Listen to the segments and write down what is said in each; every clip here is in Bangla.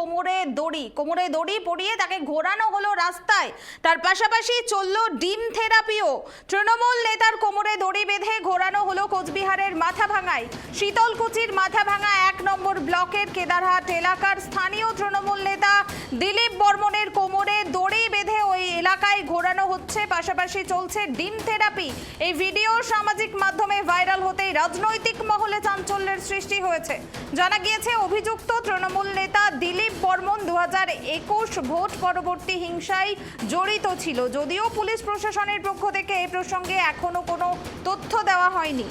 কোমরে দড়ি পরিয়ে তাকে ঘোরানো হলো রাস্তায়। তার পাশাপাশি চলল ডিম থেরাপিও। তৃণমূল নেতার কোমরে দড়ি বেঁধে ঘোরানো হলো কোচবিহারের মাথাভাঙায়। শীতলকুচির মাথাভাঙা 1 নম্বর ব্লকের কেদারহাট এলাকার স্থানীয় তৃণমূল নেতা দিলীপ বর্মনের কোমরে দড়ি বেঁধে ওই এলাকায় ঘোরানো হচ্ছে, পাশাপাশি চলছে ডিম থেরাপি। এই ভিডিও সামাজিক মাধ্যমে ভাইরাল হতেই রাজনৈতিক মহলে চাঞ্চল্যের সৃষ্টি হয়েছে। জানা গিয়েছে অভিযুক্ত তৃণমূল নেতা দিলীপ বর্মন 2021 ভোট পরবর্তী হিংসায় জড়িত ছিল, যদিও পুলিশ প্রশাসনের পক্ষ থেকে এই প্রসঙ্গে এখনো কোনো তথ্য দেওয়া হয়নি।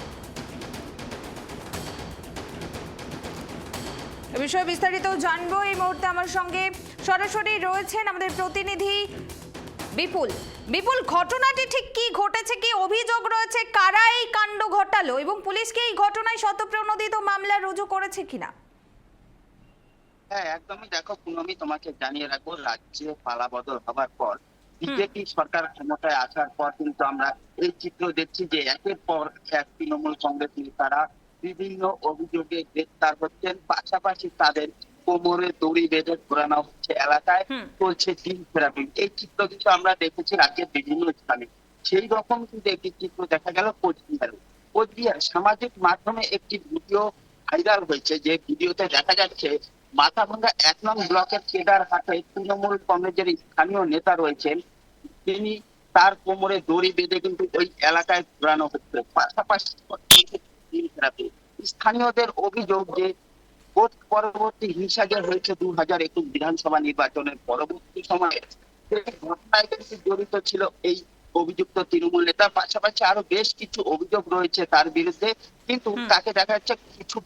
এ বিষয়ে বিস্তারিত জানবো। এই মুহূর্তে আমার সঙ্গে সরাসরি রয়েছেন আমাদের প্রতিনিধি বিপুল। ঘটনাটি ঠিক কি ঘটেছে, কি অভিযোগ রয়েছে, কারা এই কাণ্ড ঘটালো এবং পুলিশ কি এই ঘটনায় স্বতঃপ্রণোদিত মামলা রুজু করেছে কিনা? হ্যাঁ, একদমই। দেখো পুনমি, তোমাকে জানিয়ে রাখবো, রাজ্যে পালাবদল হবার পর বিজেপি সরকার ক্ষমতায় আসার পর কিন্তু আমরা এই চিত্র দেখছি যে একের পর এক তৃণমূল কংগ্রেস নেতারা বিভিন্ন অভিযোগে গ্রেফতার হচ্ছেন, পাশাপাশি তাদের কোমরে দড়ি বেঁধে ঘোরানো হচ্ছে, এলাকায় চলছে ডিম থেরাপি। এই চিত্র কিন্তু আমরা দেখেছি রাজ্যের বিভিন্ন স্থানে। সেই রকম কিন্তু একটি চিত্র দেখা গেল কোচবিহার সামাজিক মাধ্যমে একটি ভিডিও ভাইরাল হয়েছে, যে ভিডিওতে দেখা যাচ্ছে মাথাভাঙ্গা 1 নং ব্লকের কেদারহাটে তৃণমূল কংগ্রেসের স্থানীয় নেতা রয়েছেন, তিনি তার কোমরে দড়ি বেঁধে কিন্তু ওই এলাকায় ঘোরানো হচ্ছে, পাশাপাশি স্থানীয়দের অভিযোগ যে ভোট পরবর্তী হিংসা যে হয়েছে 2021 বিধানসভা নির্বাচনের পরবর্তী সময়ে সেই ঘটনায় কিন্তু জড়িত ছিল এই অভিযুক্ত তৃণমূল নেতা। পাশাপাশি আরো বেশ কিছু অভিযোগ রয়েছে তার বিরুদ্ধে, কিন্তু তাকে দেখা যাচ্ছে কিছু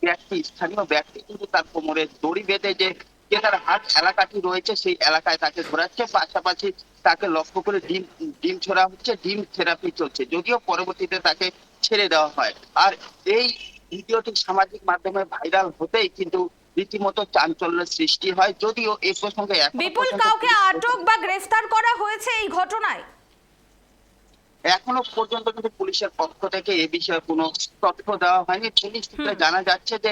স্থানীয় ব্যক্তি কিন্তু তার কোমরে দড়ি বেঁধে যে কেদারহাট এলাকাটি রয়েছে সেই এলাকায় তাকে ঘোরাচ্ছে, পাশাপাশি তাকে লক্ষ্য করে ডিম ছোড়া হচ্ছে, ডিম থেরাপি চলছে, যদিও পরবর্তীতে তাকে ছেড়ে দেওয়া হয়। আর এই ভিডিওটি সামাজিক মাধ্যমে ভাইরাল হতেই কিন্তু রীতিমতো চাঞ্চল্যের সৃষ্টি হয়, যদিও এই প্রসঙ্গে বিপুল কাউকে আটক বা গ্রেফতার করা হয়েছে এই ঘটনায়? এখনো পর্যন্ত কিন্তু পুলিশের পক্ষ থেকে এ বিষয়ে কোনো তথ্য দেওয়া হয়নি। পুলিশ সূত্রে জানা যাচ্ছে যে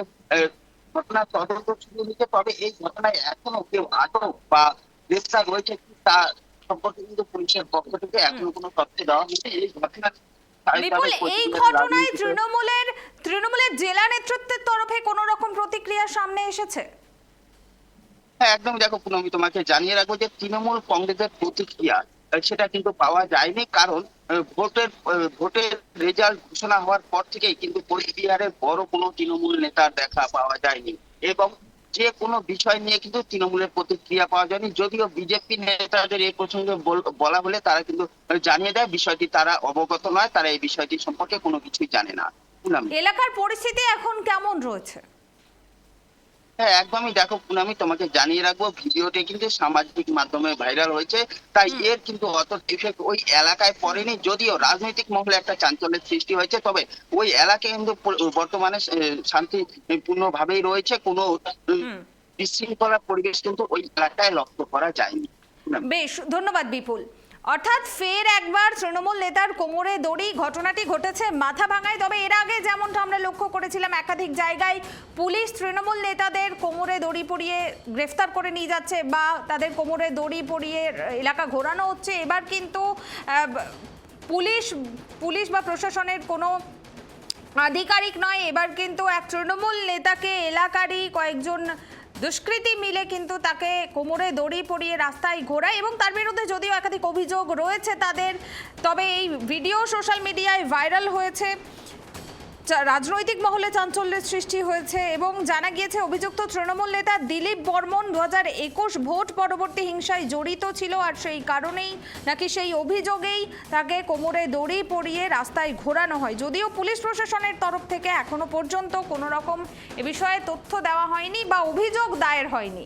ঘটনা তদন্ত শুরু হয়েছে, তবে এই ঘটনায় এখনো কেউ আটক বা গ্রেফতার রয়েছে তা সম্পর্কে কিন্তু পুলিশের পক্ষ থেকে এখনো কোনো তথ্য দেওয়া হয়নি। এই ঘটনা বিপুল, এই ঘটনায় তৃণমূলের জেলা নেতৃত্বের তরফে কোন রকম প্রতিক্রিয়া সামনে এসেছে? হ্যাঁ, একদম। দেখো পুনমি, তোমাকে জানিয়ে রাখবো যে তৃণমূল কংগ্রেসের প্রতিক্রিয়া সেটা কিন্তু পাওয়া যায়নি, কারণ ভোটের রেজাল্ট ঘোষণা হওয়ার পর থেকেই কিন্তু কোচবিহারের বড় কোনো তৃণমূল নেতার দেখা পাওয়া যায়নি, এবং যে কোনো বিষয় নিয়ে কিন্তু তৃণমূলের প্রতিক্রিয়া পাওয়া যায়নি। যদিও বিজেপি নেতাদের এই প্রসঙ্গে বলা হলে তারা কিন্তু জানিয়ে দেয় বিষয়টি তারা অবগত নয়, তারা এই বিষয়টি সম্পর্কে কোনো কিছুই জানে না। এলাকার পরিস্থিতি এখন কেমন রয়েছে? হ্যাঁ, একদমই। দেখো পুনমি, তোমাকে জানিয়ে রাখবো, ভিডিওটি কিন্তু সামাজিক মাধ্যমে ভাইরাল হয়েছে, তাই এর কিন্তু অত ইফেক্ট ওই এলাকায় পড়েনি, যদিও রাজনৈতিক মহলে একটা চাঞ্চল্যের সৃষ্টি হয়েছে। তবে ওই এলাকায় কিন্তু বর্তমানে শান্তিপূর্ণ ভাবেই রয়েছে, কোনো বিশৃঙ্খলা পরিবেশ কিন্তু ওই এলাকায় লক্ষ্য করা যায়নি। বেশ, ধন্যবাদ বিপুল। অর্থাৎ ফের একবার তৃণমূল নেতার কোমরে দড়ি, ঘটনাটি ঘটেছে মাথাভাঙায়। তবে এর আগে যেমনটা আমরা লক্ষ্য করেছিলাম, একাধিক জায়গায় পুলিশ তৃণমূল নেতাদের কোমরে দড়ি পরিয়ে গ্রেফতার করে নিয়ে যাচ্ছে বা তাদের কোমরে দড়ি পরিয়ে এলাকা ঘোরানো হচ্ছে। এবার কিন্তু পুলিশ বা প্রশাসনের কোনো আধিকারিক নয়, এবার কিন্তু এক তৃণমূল নেতাকে এলাকারই কয়েকজন দুষ্কৃতী মিলে কিন্তু তাকে কোমরে দড়ি পরিয়ে রাস্তায় ঘোরায়, এবং তার বিরুদ্ধে যদিও একাধিক অভিযোগ রয়েছে তাদের, তবে এই ভিডিও সোশ্যাল মিডিয়ায় ভাইরাল হয়েছে, রাজনৈতিক মহলে চাঞ্চল্যের সৃষ্টি হয়েছে। এবং জানা গিয়েছে অভিযুক্ত তৃণমূল নেতা দিলীপ বর্মন 2021 ভোট পরবর্তী হিংসায় জড়িত ছিল, আর সেই কারণেই নাকি সেই অভিযোগেই তাকে কোমরে দড়ি পরিয়ে রাস্তায় ঘোরানো হয়। যদিও পুলিশ প্রশাসনের তরফ থেকে এখনো পর্যন্ত কোনো রকম এ বিষয়ে তথ্য দেওয়া হয়নি বা অভিযোগ দায়ের হয়নি।